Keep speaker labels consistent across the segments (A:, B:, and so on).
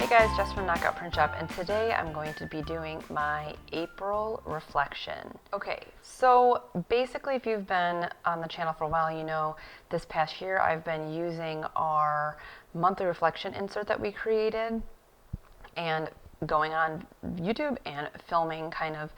A: Hey guys, Jess from Knockout Print Shop, and today I'm going to be doing my April reflection. Okay, so basically if you've been on the channel for a while, you know this past year I've been using our monthly reflection insert that we created and going on YouTube and filming kind of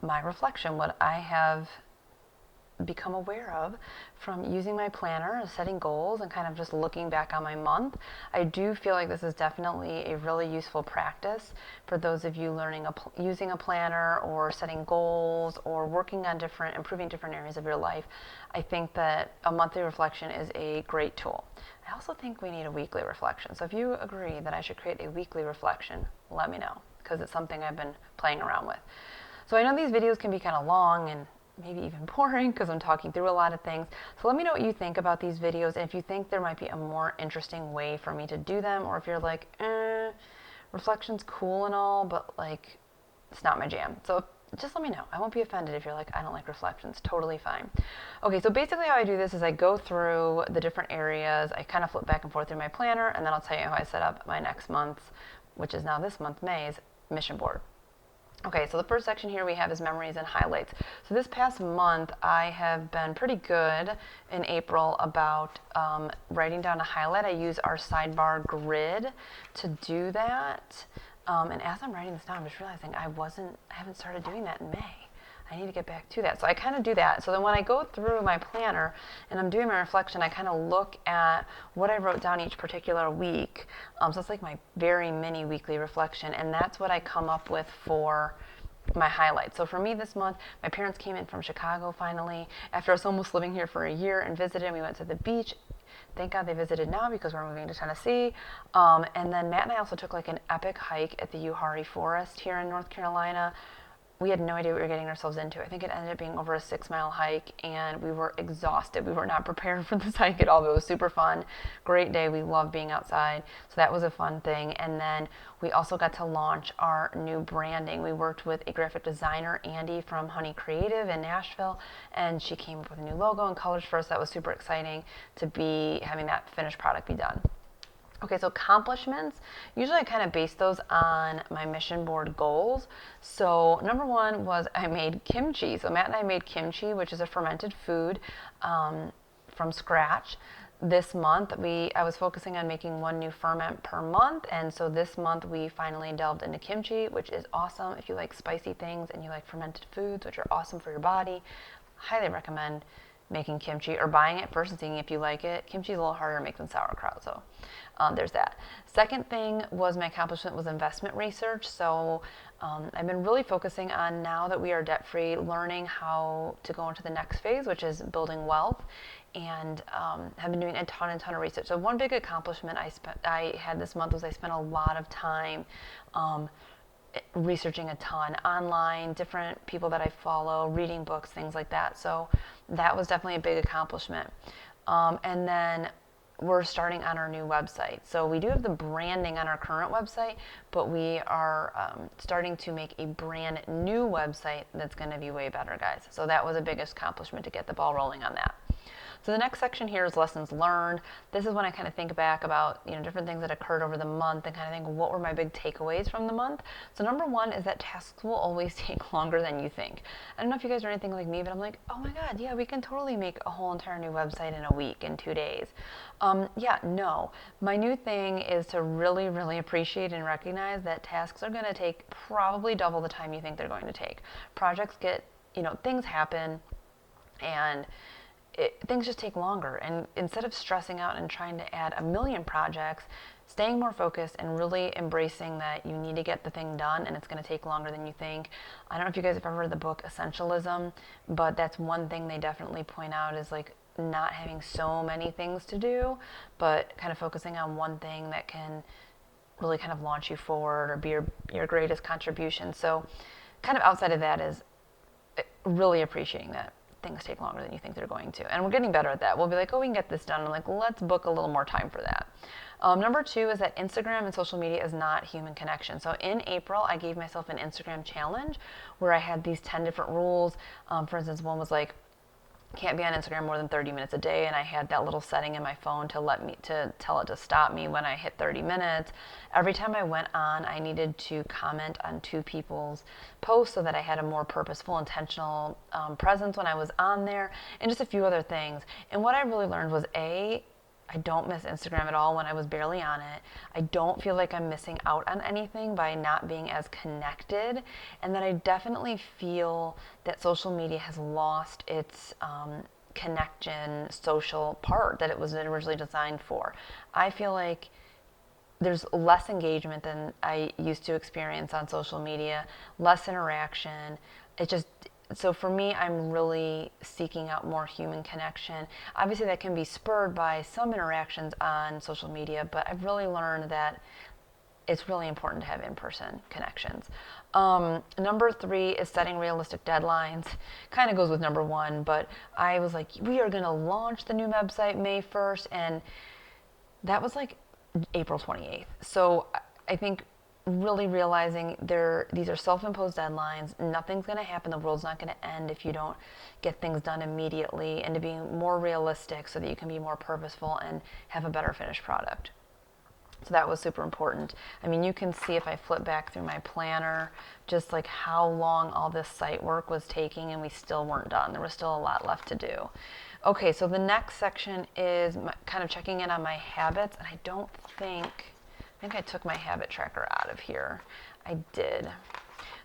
A: my reflection, what I have become aware of from using my planner, setting goals, and kind of just looking back on my month. I do feel like this is definitely a really useful practice for those of you learning using a planner or setting goals or working on improving different areas of your life. I think that a monthly reflection is a great tool. I also think we need a weekly reflection. So if you agree that I should create a weekly reflection, let me know, because it's something I've been playing around with. So I know these videos can be kind of long and maybe even boring because I'm talking through a lot of things. So let me know what you think about these videos, and if you think there might be a more interesting way for me to do them, or if you're like, reflection's cool and all, but like it's not my jam. So just let me know. I won't be offended if you're like, I don't like reflections. Totally fine. Okay, so basically how I do this is I go through the different areas. I kind of flip back and forth through my planner, and then I'll tell you how I set up my next month's, which is now this month, May's, mission board. Okay, so the first section here we have is memories and highlights. So this past month, I have been pretty good in April about writing down a highlight. I use our sidebar grid to do that. And as I'm writing this down, I'm just realizing I haven't started doing that in May. I need to get back to that. So I kind of do that. So then when I go through my planner and I'm doing my reflection, I kind of look at what I wrote down each particular week. So it's like my very mini weekly reflection, and that's what I come up with for my highlights. So for me this month, my parents came in from Chicago finally after us almost living here for a year and visited. We went to the beach. Thank God they visited now because we're moving to Tennessee. And then Matt and I also took like an epic hike at the Uwharrie Forest here in North Carolina. We had no idea what we were getting ourselves into. I think it ended up being over a 6-mile hike, and we were exhausted. We were not prepared for this hike at all, but it was super fun. Great day. We love being outside. So that was a fun thing. And then we also got to launch our new branding. We worked with a graphic designer, Andy from Honey Creative in Nashville, and she came up with a new logo and colors for us. That was super exciting to be having that finished product be done. Okay, so accomplishments, usually I kind of base those on my mission board goals. So number one was I made kimchi. So Matt and I made kimchi, which is a fermented food from scratch. This month, I was focusing on making one new ferment per month, and so this month we finally delved into kimchi, which is awesome. If you like spicy things and you like fermented foods, which are awesome for your body, highly recommend making kimchi or buying it first and seeing if you like it. Kimchi is a little harder to make than sauerkraut, so there's that. Second thing was my accomplishment was investment research. So I've been really focusing on, now that we are debt free, learning how to go into the next phase, which is building wealth, and have been doing a ton of research. So one big accomplishment I had this month was I spent a lot of time researching a ton online, different people that I follow, reading books, things like that. So that was definitely a big accomplishment. And then we're starting on our new website. So we do have the branding on our current website, but we are starting to make a brand new website that's going to be way better, guys. So that was a big accomplishment to get the ball rolling on that. So the next section here is lessons learned. This is when I kind of think back about, different things that occurred over the month and kind of think, what were my big takeaways from the month? So number one is that tasks will always take longer than you think. I don't know if you guys are anything like me, but I'm like, oh my God, yeah, we can totally make a whole entire new website in a week, in 2 days. No. My new thing is to really, really appreciate and recognize that tasks are going to take probably double the time you think they're going to take. Projects get, things happen, and things just take longer. And instead of stressing out and trying to add a million projects, staying more focused and really embracing that you need to get the thing done and it's going to take longer than you think. I don't know if you guys have ever read the book Essentialism, but that's one thing they definitely point out is like not having so many things to do, but kind of focusing on one thing that can really kind of launch you forward or be your greatest contribution. So kind of outside of that is really appreciating that things take longer than you think they're going to. And we're getting better at that. We'll be like, oh, we can get this done. I'm like, let's book a little more time for that. Number two is that Instagram and social media is not human connection. So in April, I gave myself an Instagram challenge where I had these 10 different rules. For instance, one was like, can't be on Instagram more than 30 minutes a day, and I had that little setting in my phone to tell it to stop me when I hit 30 minutes. Every time I went on, I needed to comment on 2 people's posts so that I had a more purposeful, intentional presence when I was on there, and just a few other things. And what I really learned was I don't miss Instagram at all when I was barely on it. I don't feel like I'm missing out on anything by not being as connected. And then I definitely feel that social media has lost its connection, social part that it was originally designed for. I feel like there's less engagement than I used to experience on social media, less interaction. It just, so for me, I'm really seeking out more human connection. Obviously, that can be spurred by some interactions on social media, but I've really learned that it's really important to have in-person connections. Number 3 is setting realistic deadlines. Kind of goes with number 1, but I was like, we are going to launch the new website May 1st, and that was like April 28th. So I think really realizing these are self-imposed deadlines. Nothing's going to happen. The world's not going to end if you don't get things done immediately, and to be more realistic so that you can be more purposeful and have a better finished product. So that was super important. I mean, you can see if I flip back through my planner, just like how long all this site work was taking, and we still weren't done. There was still a lot left to do. Okay, so the next section is kind of checking in on my habits, and I think I took my habit tracker out of here. I did.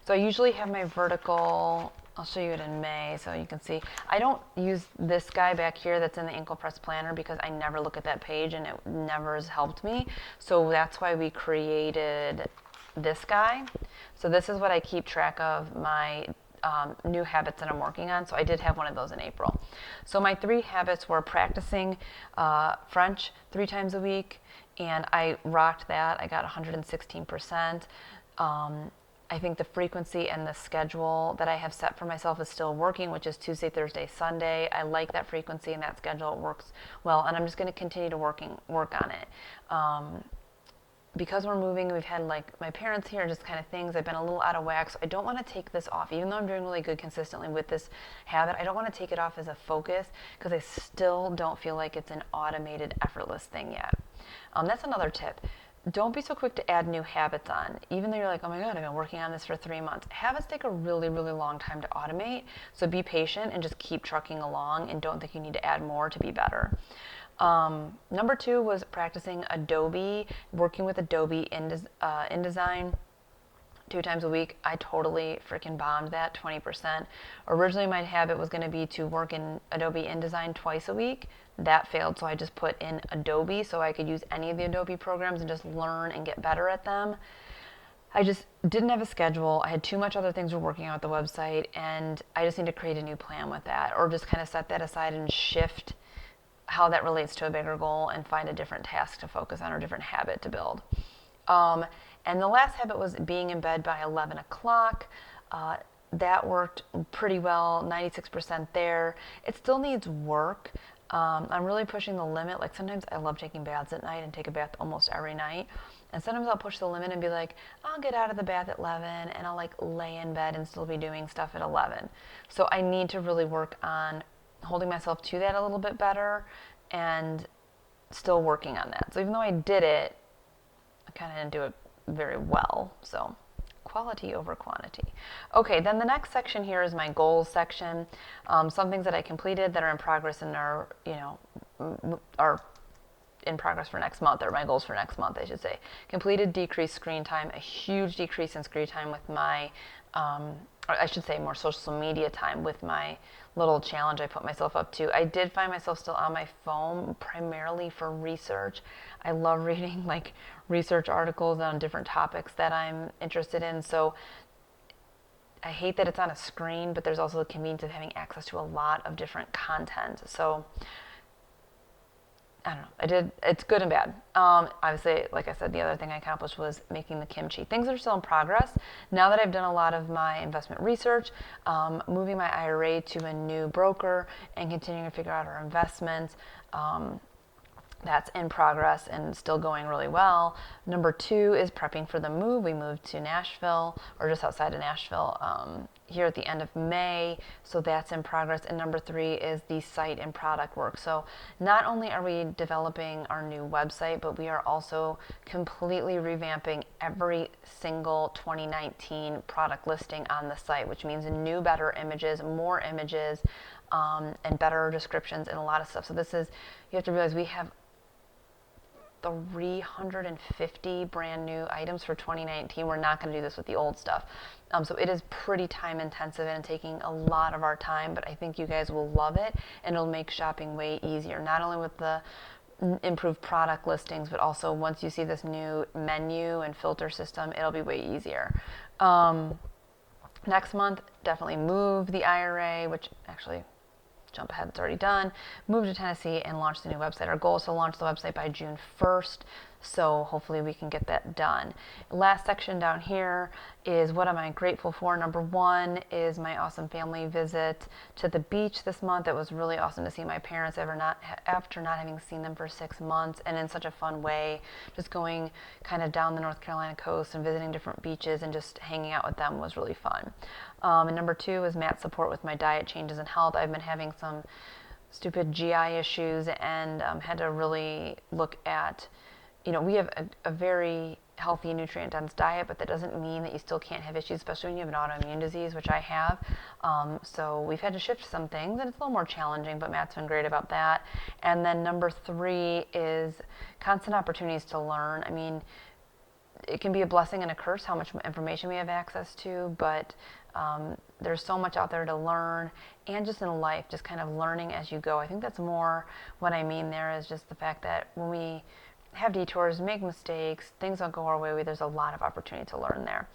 A: So I usually have my vertical, I'll show you it in May so you can see. I don't use this guy back here that's in the Ankle Press Planner because I never look at that page and it never has helped me. So that's why we created this guy. So this is what I keep track of my new habits that I'm working on. So I did have one of those in April. So my 3 habits were practicing French 3 times a week, and I rocked that. I got 116%. I think the frequency and the schedule that I have set for myself is still working, which is Tuesday, Thursday, Sunday. I like that frequency and that schedule. It works well, and I'm just going to continue to work on it. Because we're moving, we've had like my parents here, just kind of things. I've been a little out of whack, so I don't want to take this off. Even though I'm doing really good consistently with this habit, I don't want to take it off as a focus because I still don't feel like it's an automated, effortless thing yet. That's another tip. Don't be so quick to add new habits on. Even though you're like, oh my God, I've been working on this for 3 months. Habits take a really, really long time to automate. So be patient and just keep trucking along, and don't think you need to add more to be better. Number 2 was practicing Adobe, working with Adobe InDesign 2 times a week. I totally freaking bombed that 20%. Originally, my habit was going to be to work in Adobe InDesign twice a week. That failed, so I just put in Adobe so I could use any of the Adobe programs and just learn and get better at them. I just didn't have a schedule. I had too much other things we're working on with the website, and I just need to create a new plan with that, or just kind of set that aside and shift how that relates to a bigger goal and find a different task to focus on or different habit to build. And the last habit was being in bed by 11 o'clock. That worked pretty well, 96% there. It still needs work. I'm really pushing the limit. Like sometimes I love taking baths at night and take a bath almost every night. And sometimes I'll push the limit and be like, I'll get out of the bath at 11 and I'll like lay in bed and still be doing stuff at 11. So I need to really work on holding myself to that a little bit better and still working on that. So even though I did it, I kind of didn't do it very well. So quality over quantity. Okay, then the next section here is my goals section. Some things that I completed that are in progress and are in progress for next month, or my goals for next month, I should say. Completed decreased screen time, a huge decrease in screen time with my, or I should say more social media time with my little challenge I put myself up to. I did find myself still on my phone primarily for research. I love reading like research articles on different topics that I'm interested in. So I hate that it's on a screen, but there's also the convenience of having access to a lot of different content. So I don't know. It's good and bad. Obviously, like I said, the other thing I accomplished was making the kimchi. Things are still in progress. Now that I've done a lot of my investment research, moving my IRA to a new broker and continuing to figure out our investments, that's in progress and still going really well. Number 2 is prepping for the move. We moved to Nashville, or just outside of Nashville, here at the end of May, so that's in progress. And number 3 is the site and product work. So not only are we developing our new website, but we are also completely revamping every single 2019 product listing on the site, which means new, better images, more images, and better descriptions and a lot of stuff. So this is, you have to realize we have 350 brand new items for 2019. We're not going to do this with the old stuff. So it is pretty time intensive and taking a lot of our time, but I think you guys will love it, and it'll make shopping way easier, not only with the improved product listings, but also once you see this new menu and filter system, it'll be way easier. Next month, definitely move the IRA, which actually, jump ahead, it's already done, move to Tennessee and launch the new website. Our goal is to launch the website by June 1st, so hopefully we can get that done. Last section down here is what am I grateful for. Number 1 is my awesome family visit to the beach this month. It was really awesome to see my parents after not having seen them for 6 months, and in such a fun way, just going kind of down the North Carolina coast and visiting different beaches and just hanging out with them was really fun. And number 2 is Matt's support with my diet changes and health. I've been having some stupid GI issues and had to really look at, we have a very healthy, nutrient-dense diet, but that doesn't mean that you still can't have issues, especially when you have an autoimmune disease, which I have. So we've had to shift some things, and it's a little more challenging, but Matt's been great about that. And then number 3 is constant opportunities to learn. I mean, it can be a blessing and a curse how much information we have access to, but there's so much out there to learn, and just in life, just kind of learning as you go. I think that's more what I mean there, is just the fact that when we have detours, make mistakes, things don't go our way, there's a lot of opportunity to learn there.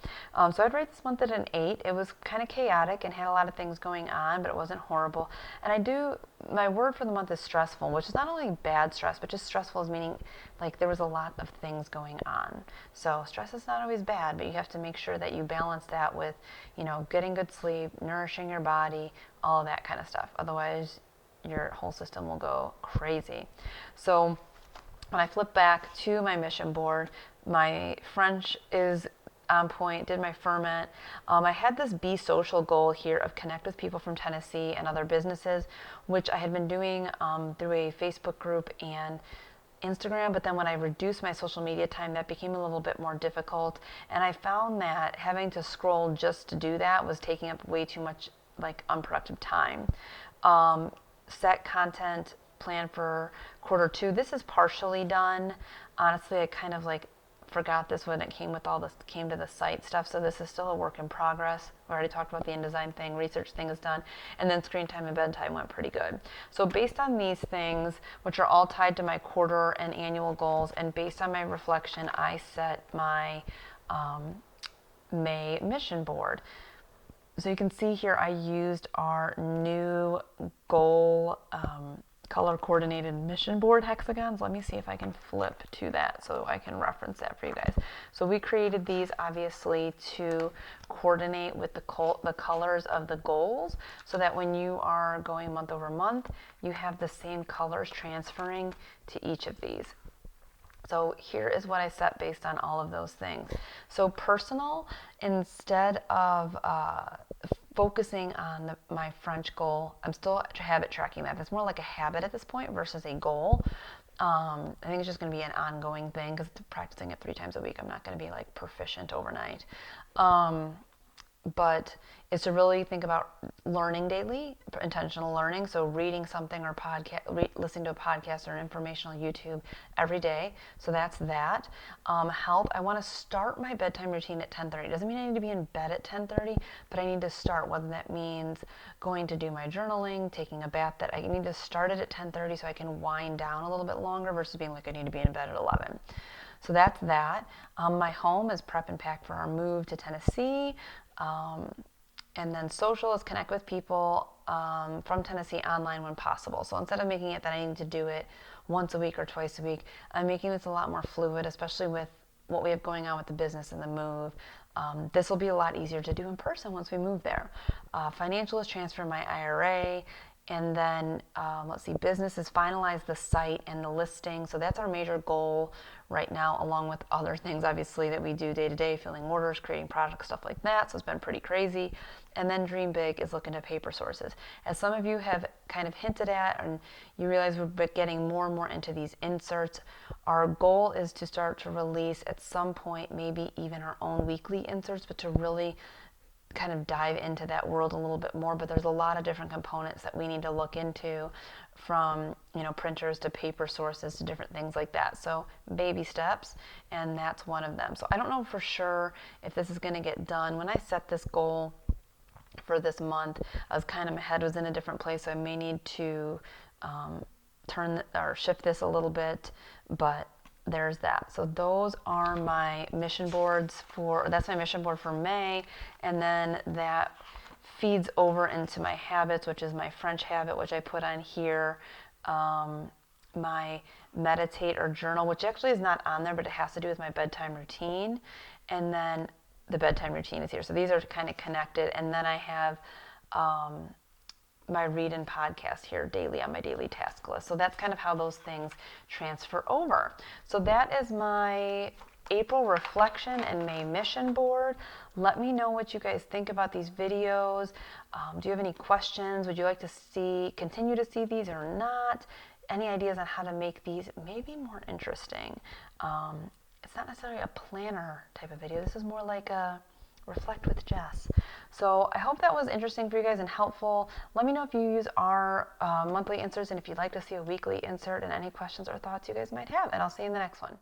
A: So I'd rate this month at an 8. It was kind of chaotic and had a lot of things going on, but it wasn't horrible. And my word for the month is stressful, which is not only bad stress, but just stressful as meaning like there was a lot of things going on. So stress is not always bad, but you have to make sure that you balance that with, getting good sleep, nourishing your body, all of that kind of stuff. Otherwise, your whole system will go crazy. So when I flip back to my mission board, my French is on point, did my ferment. I had this Be Social goal here of connect with people from Tennessee and other businesses, which I had been doing through a Facebook group and Instagram, but then when I reduced my social media time, that became a little bit more difficult, and I found that having to scroll just to do that was taking up way too much unproductive time. Set content plan for quarter 2. This is partially done. Honestly, I kind of forgot this when it came to the site stuff, so this is still a work in progress. We already talked about the InDesign thing, research thing is done, and then screen time and bedtime went pretty good. So based on these things, which are all tied to my quarter and annual goals, and based on my reflection, I set my May mission board. So you can see here I used our new goal color coordinated mission board hexagons. Let me see if I can flip to that so I can reference that for you guys. So we created these obviously to coordinate with the colors of the goals, so that when you are going month over month, you have the same colors transferring to each of these. So here is what I set based on all of those things. So personal, instead of focusing on my French goal, I'm still habit tracking that. That's more like a habit at this point versus a goal. I think it's just going to be an ongoing thing because practicing it 3 times a week, I'm not going to be proficient overnight. But is to really think about learning daily, intentional learning. So reading something or listening to a podcast or an informational YouTube every day. So that's that. Health. I want to start my bedtime routine at 10:30. It doesn't mean I need to be in bed at 10:30, but I need to start. Whether that means going to do my journaling, taking a bath, that I need to start it at 10:30 so I can wind down a little bit longer versus being I need to be in bed at 11. So that's that. My home is prep and pack for our move to Tennessee. And then social is connect with people from Tennessee online when possible. So instead of making it that I need to do it once a week or twice a week, I'm making this a lot more fluid, especially with what we have going on with the business and the move. This will be a lot easier to do in person once we move there. Financial is transfer my IRA, And then let's see, business is finalize the site and the listing. So that's our major goal right now, along with other things obviously that we do day to day, filling orders, creating products, stuff like that. So it's been pretty crazy. And then Dream Big is looking at paper sources. As some of you have kind of hinted at, and you realize we're getting more and more into these inserts, our goal is to start to release at some point maybe even our own weekly inserts, but to really kind of dive into that world a little bit more. But there's a lot of different components that we need to look into, from printers to paper sources to different things like that. So baby steps, and that's one of them. So I don't know for sure if this is going to get done. When I set this goal for this month, I was kind of, my head was in a different place, so I may need to turn or shift this a little bit, but there's that. So those are my mission boards that's my mission board for May. And then that feeds over into my habits, which is my French habit, which I put on here. My meditate or journal, which actually is not on there, but it has to do with my bedtime routine. And then the bedtime routine is here. So these are kind of connected. And then I have my read and podcast here daily on my daily task list. So that's kind of how those things transfer over. So that is my April reflection and May mission board. Let me know what you guys think about these videos. Do you have any questions? Would you like to continue to see these or not? Any ideas on how to make these maybe more interesting? It's not necessarily a planner type of video. This is more like a Reflect with Jess. So I hope that was interesting for you guys and helpful. Let me know if you use our monthly inserts and if you'd like to see a weekly insert, and any questions or thoughts you guys might have. And I'll see you in the next one.